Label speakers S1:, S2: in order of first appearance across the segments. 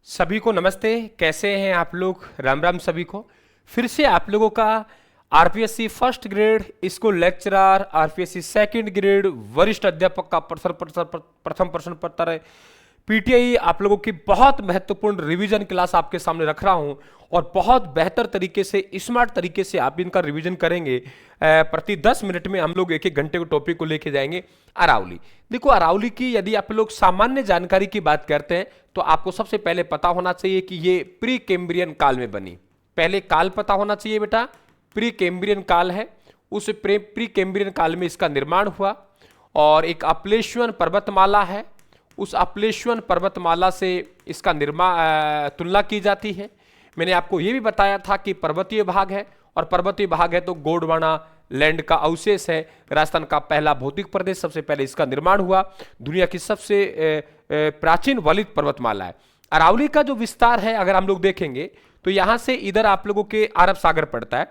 S1: सभी को नमस्ते। कैसे हैं आप लोग? राम राम सभी को। फिर से आप लोगों का RPSC first grade school lecturer, RPSC second grade वरिष्ठ अध्यापक का प्रथम प्रश्न पत्र पीटीआई आप लोगों की बहुत महत्वपूर्ण रिवीजन क्लास आपके सामने रख रहा हूं और बहुत बेहतर तरीके से, स्मार्ट तरीके से आप इनका रिवीजन करेंगे। प्रति 10 मिनट में हम लोग एक एक घंटे को टॉपिक को लेके जाएंगे। अरावली, देखो अरावली की यदि आप लोग सामान्य जानकारी की बात करते हैं तो आपको सबसे पहले पता होना चाहिए कि ये प्री कैम्ब्रियन काल में बनी। पहले काल पता होना चाहिए बेटा, प्री कैम्ब्रियन काल है। उस प्री कैम्ब्रियन काल में इसका निर्माण हुआ और एक अपलेश्वन पर्वतमाला है, उस अपलेश्वन पर्वतमाला से इसका तुलना की जाती है। मैंने आपको यह भी बताया था कि पर्वतीय भाग है और पर्वतीय भाग है तो गोंडवाना लैंड का अवशेष है। राजस्थान का पहला भौतिक प्रदेश, सबसे पहले इसका निर्माण हुआ। दुनिया की सबसे प्राचीन वलित पर्वतमाला है। अरावली का जो विस्तार है अगर हम लोग देखेंगे तो यहां से इधर आप लोगों के अरब सागर पड़ता है,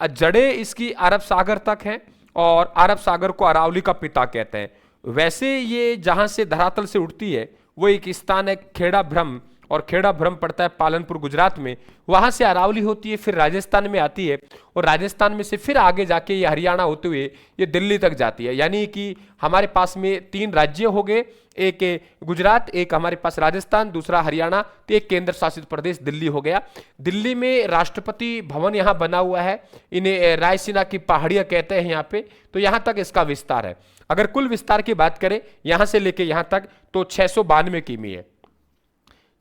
S1: जड़े इसकी अरब सागर तक हैं और अरब सागर को अरावली का पिता कहते हैं। वैसे ये जहां से धरातल से उठती है वो एक स्थान है खेड़ा ब्रह्म, और खेड़ा ब्रह्म पड़ता है पालनपुर गुजरात में। वहां से अरावली होती है, फिर राजस्थान में आती है और राजस्थान में से फिर आगे जाके ये हरियाणा होते हुए ये दिल्ली तक जाती है। यानी कि हमारे पास में 3 राज्य हो गए, एक गुजरात, एक हमारे पास राजस्थान, दूसरा हरियाणा, तो एक केंद्र शासित प्रदेश दिल्ली हो गया। दिल्ली में राष्ट्रपति भवन यहाँ बना हुआ है, इन्हें रायसीना की पहाड़ियां कहते हैं यहाँ पे। तो यहाँ तक इसका विस्तार है। अगर कुल विस्तार की बात करें यहां से लेके यहां तक तो 692 किमी है।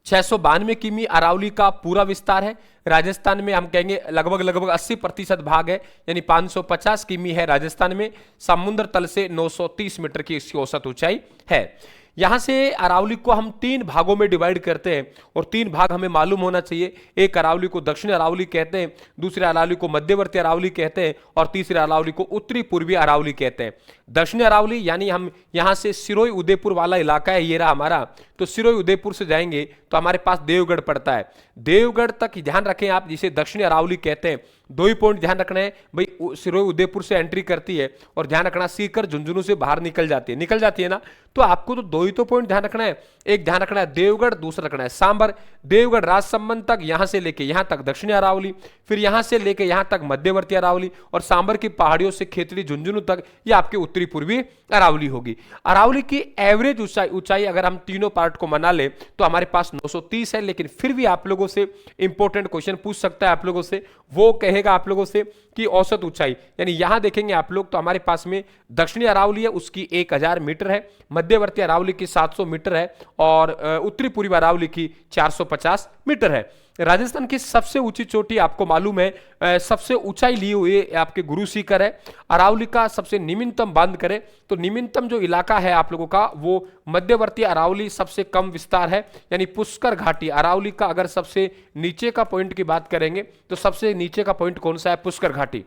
S1: 692 किमी अरावली का पूरा विस्तार है। राजस्थान में हम कहेंगे लगभग 80% भाग है, यानी 550 किमी है राजस्थान में। समुद्र तल से 930 मीटर की इसकी औसत ऊंचाई है। यहां से अरावली को हम 3 भागों में डिवाइड करते हैं और 3 भाग हमें मालूम होना चाहिए। एक अरावली को दक्षिण अरावली कहते हैं, दूसरे अरावली को मध्यवर्ती अरावली कहते हैं और तीसरे अरावली को उत्तरी पूर्वी अरावली कहते हैं। दक्षिण अरावली यानी हम यहां से सिरोही उदयपुर वाला इलाका है, ये रहा हमारा। तो सिरोही उदयपुर से जाएंगे तो हमारे पास देवगढ़ पड़ता है। देवगढ़ तक ध्यान रखें आप, जिसे दक्षिणी अरावली कहते हैं। 2 ही पॉइंट ध्यान रखना है भाई, सिरोही उदयपुर से एंट्री करती है और ध्यान रखना सीकर झुंझुनू से बाहर निकल जाती है ना। तो आपको तो 2 ही तो पॉइंट ध्यान रखना है। एक ध्यान रखना है देवगढ़, दूसरा रखना है सांबर। देवगढ़ राजसमंद तक, यहां से लेके यहां तक दक्षिणी अरावली, फिर यहां से लेके यहां तक मध्यवर्ती अरावली, और सांबर की पहाड़ियों से खेतड़ी झुंझुनू तक ये आपके उत्तरी पूर्वी अरावली होगी। अरावली की एवरेज ऊंचाई अगर हम तीनों पार्ट को मना ले तो हमारे पास 930 है। लेकिन फिर भी आप लोगों से इंपॉर्टेंट क्वेश्चन पूछ सकता है आप लोगों से, वो कहेगा आप लोगों से कि औसत ऊंचाई, यानी यहां देखेंगे आप लोग तो हमारे पास में दक्षिणी अरावली है, उसकी 1000 मीटर है, मध्यवर्ती अरावली की 700 मीटर है और उत्तरी पूर्वी अरावली की 450 मीटर है। राजस्थान की सबसे ऊंची चोटी आपको मालूम है, सबसे ऊंचाई लिए हुए आपके गुरु शिखर है। अरावली का सबसे निम्नतम बांध करें तो निम्नतम जो इलाका है आप लोगों का वो मध्यवर्ती अरावली, सबसे कम विस्तार है, यानी पुष्कर घाटी। अरावली का अगर सबसे नीचे का पॉइंट की बात करेंगे तो सबसे नीचे का पॉइंट कौन सा है? पुष्कर घाटी,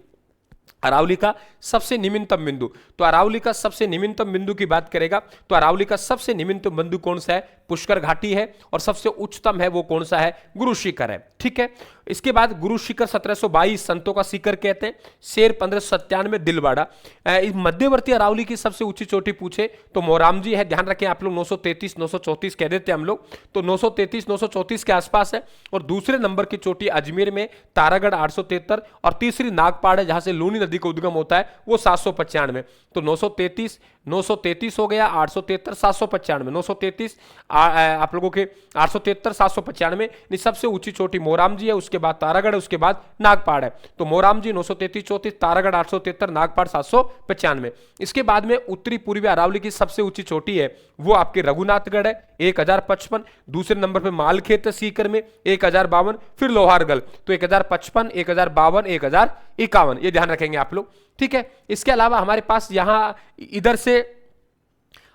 S1: अरावली का सबसे निम्नतम बिंदु। तो अरावली का सबसे निम्नतम बिंदु की बात करेगा तो अरावली का सबसे निम्नतम बिंदु कौन सा है? पुष्कर घाटी है। और सबसे उच्चतम है वो कौन सा है? गुरु शिखर है। ठीक है, इसके बाद गुरु शिखर 1722 संतों का शिखर कहते हैं। शेर 1597 दिलवाड़ा। मध्यवर्ती अरावली की सबसे ऊंची चोटी पूछे तो मोरामजी है। ध्यान रखें आप लोग 933 934 कह देते हैं हम लोग, तो 933 934 के आसपास है। और दूसरे नंबर की चोटी अजमेर में तारागढ़ 873 और तीसरी नागपाड़ है जहां से लूनी नदी का उद्गम होता है, वो 795। तो 933 हो गया, 873 795, 933 आप लोगों के 873 795। सबसे ऊंची चोटी मोरामजी है, उसके बाद तारागढ़ है, उसके बाद नागपाड़ है। तो मोरामजी 933 34, तारागढ़ 873, नागपाड़ 795। इसके बाद में उत्तरी पूर्वी अरावली की सबसे ऊंची चोटी है वो आपके रघुनाथगढ़ है 1055। दूसरे नंबर पे मालखेत सीकर में 1052, फिर लोहारगढ़। तो 1055, 1052, 1051, ये ध्यान रखेंगे आप लोग। ठीक है, इसके अलावा हमारे पास यहां इधर से,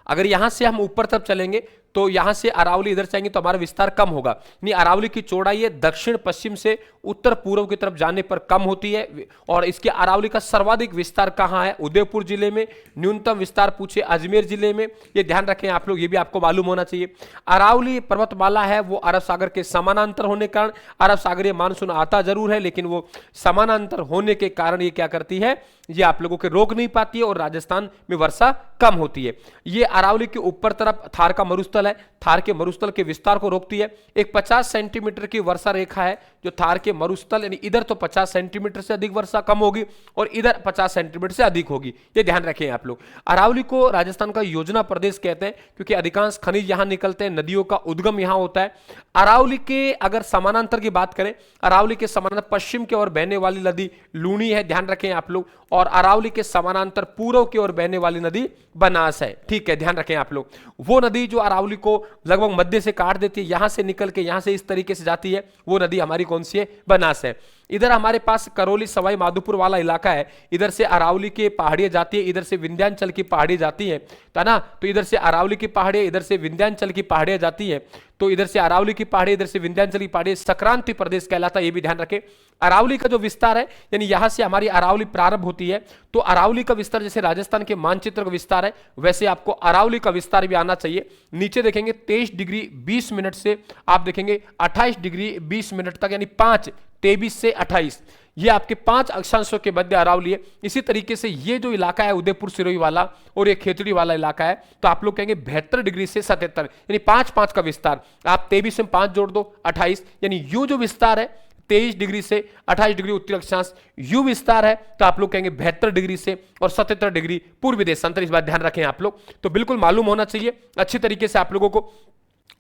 S1: अगर यहां से हम ऊपर तरफ चलेंगे तो यहां से अरावली इधर जाएंगे तो हमारा विस्तार कम होगा। नहीं, अरावली की चौड़ाई है दक्षिण पश्चिम से उत्तर पूर्व की तरफ जाने पर कम होती है। और इसके अरावली का सर्वाधिक विस्तार कहां है? उदयपुर जिले में। न्यूनतम विस्तार पूछे अजमेर जिले में, ये ध्यान रखें आप लोग, ये भी आपको मालूम होना चाहिए। अरावली पर्वतमाला है वो अरब सागर के समानांतर होने के कारण, अरब सागरीय मानसून आता जरूर है लेकिन वो समानांतर होने के कारण ये क्या करती है, ये आप लोगों के रोक नहीं पाती है और राजस्थान में वर्षा कम होती है। ये अरावली के ऊपर तरफ थार का मरुस्थल मरुस्थल है, थार के मरुस्थल के विस्तार को रोकती है। एक 50 सेंटीमीटर की वर्षा रेखा है जो थार के मरुस्थल, यानी इधर तो 50 सेंटीमीटर से अधिक वर्षा कम होगी और इधर 50 सेंटीमीटर से अधिक होगी, ये ध्यान रखें आप लोग। अरावली को राजस्थान का योजना प्रदेश कहते हैं क्योंकि अधिकांश खनिज यहां निकलते हैं, नदियों का उद्गम यहां होता है। अरावली के अगर समानांतर की बात करें, अरावली के समानांतर पश्चिम की ओर बहने वाली नदी लूनी है, ध्यान रखें आप लोग, और अरावली के समानांतर पूर्व की ओर बहने वाली नदी बनास है, ठीक है, ध्यान रखें आप लोग। वो नदी जो अरावली को लगभग मध्य से काट देती है, यहां से निकल के यहां से इस तरीके से जाती है, वो नदी हमारी कौन सी है? बनास है। इधर हमारे पास करौली सवाई माधोपुर वाला इलाका है, इधर से अरावली की पहाड़ियां जाती है, इधर से विंध्याचल की पहाड़ी जाती है, ना, तो इधर से अरावली की पहाड़ियां, इधर से विंध्याचल की पहाड़ियां जाती है, तो इधर से अरावली की पहाड़ी, इधर से विंध्याचल की पहाड़ी, संक्रांति प्रदेश कहलाता है, ये भी ध्यान रखें। अरावली का जो विस्तार है, यानी यहां से हमारी अरावली प्रारंभ होती है, तो अरावली का विस्तार जैसे राजस्थान के मानचित्र का विस्तार है, वैसे आपको अरावली का विस्तार भी आना चाहिए। नीचे देखेंगे 23 डिग्री 20 मिनट से आप देखेंगे 28 डिग्री 20 मिनट तक, यानी 23 से 28, ये आपके 5 अक्षांशों के मध्य अरावली है। इसी तरीके से ये जो इलाका है उदयपुर सिरोही वाला और ये खेतड़ी वाला इलाका है, तो आप लोग कहेंगे 72 डिग्री से 77, यानी 5-5 का विस्तार। आप 23 में 5 जोड़ दो 28, यानी यू जो विस्तार है 23 डिग्री से 28 डिग्री उत्तरी अक्षांश यू विस्तार है, तो आप लोग कहेंगे 72 डिग्री से और 77 डिग्री पूर्वी देशांतर। इस बात ध्यान रखें आप लोग, तो बिल्कुल मालूम होना चाहिए अच्छी तरीके से आप लोगों को।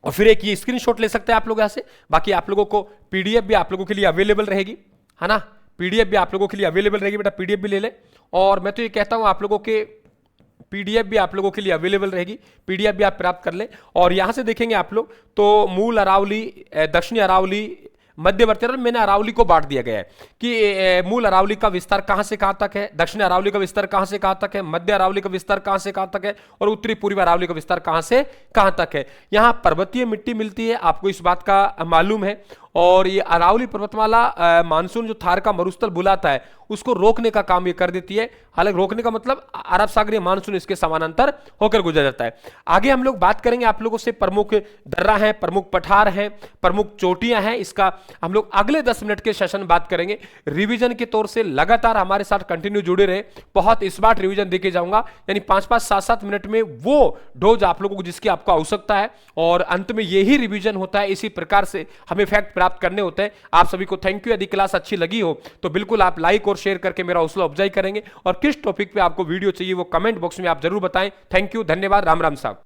S1: और फिर एक ये स्क्रीनशॉट ले सकते हैं आप लोग यहां से। बाकी आप लोगों को पीडीएफ भी आप लोगों के लिए अवेलेबल रहेगी, है ना, पीडीएफ भी आप लोगों के लिए अवेलेबल रहेगी, बेटा पीडीएफ भी ले ले। और मैं तो ये कहता हूं आप लोगों के पीडीएफ भी आप लोगों के लिए अवेलेबल रहेगी, पीडीएफ भी आप प्राप्त कर ले। और यहां से देखेंगे आप लोग तो मूल अरावली, दक्षिणी अरावली, मध्यवर्ती, मैंने अरावली को बांट दिया गया है कि मूल अरावली का विस्तार कहां से कहां तक है, दक्षिण अरावली का विस्तार कहां से कहां तक है, मध्य अरावली का विस्तार कहां से कहां तक है, और उत्तरी पूर्वी अरावली का विस्तार कहां से कहां तक है। यहां पर्वतीय मिट्टी मिलती है, आपको इस बात का मालूम है। और ये अरावली पर्वतमाला मानसून जो थार का मरुस्थल बुलाता है उसको रोकने का काम ये कर देती है। हालांकि रोकने का मतलब अरब सागरीय मानसून इसके समानांतर होकर गुजर जाता है। आगे हम लोग बात करेंगे आप लोगों से प्रमुख दर्रा है, प्रमुख पठार है, प्रमुख चोटियां हैं, इसका हम लोग अगले 10 मिनट के सेशन बात करेंगे। रिवीजन के तौर से लगातार हमारे साथ कंटिन्यू जुड़े रहे, बहुत स्मार्ट रिवीजन देके जाऊंगा, यानी 5-5, 7-7 मिनट में वो डोज आप लोगों को जिसकी आपको आवश्यकता है, और अंत में यही रिवीजन होता है। इसी प्रकार से हमें फैक्ट प्राप्त करने होते हैं। आप सभी को थैंक यू। यदि क्लास अच्छी लगी हो तो बिल्कुल आप लाइक और शेयर करके मेरा हौसला अफजाई करेंगे, और किस टॉपिक पे आपको वीडियो चाहिए वो कमेंट बॉक्स में आप जरूर बताएं। थैंक यू, धन्यवाद, राम राम साहब।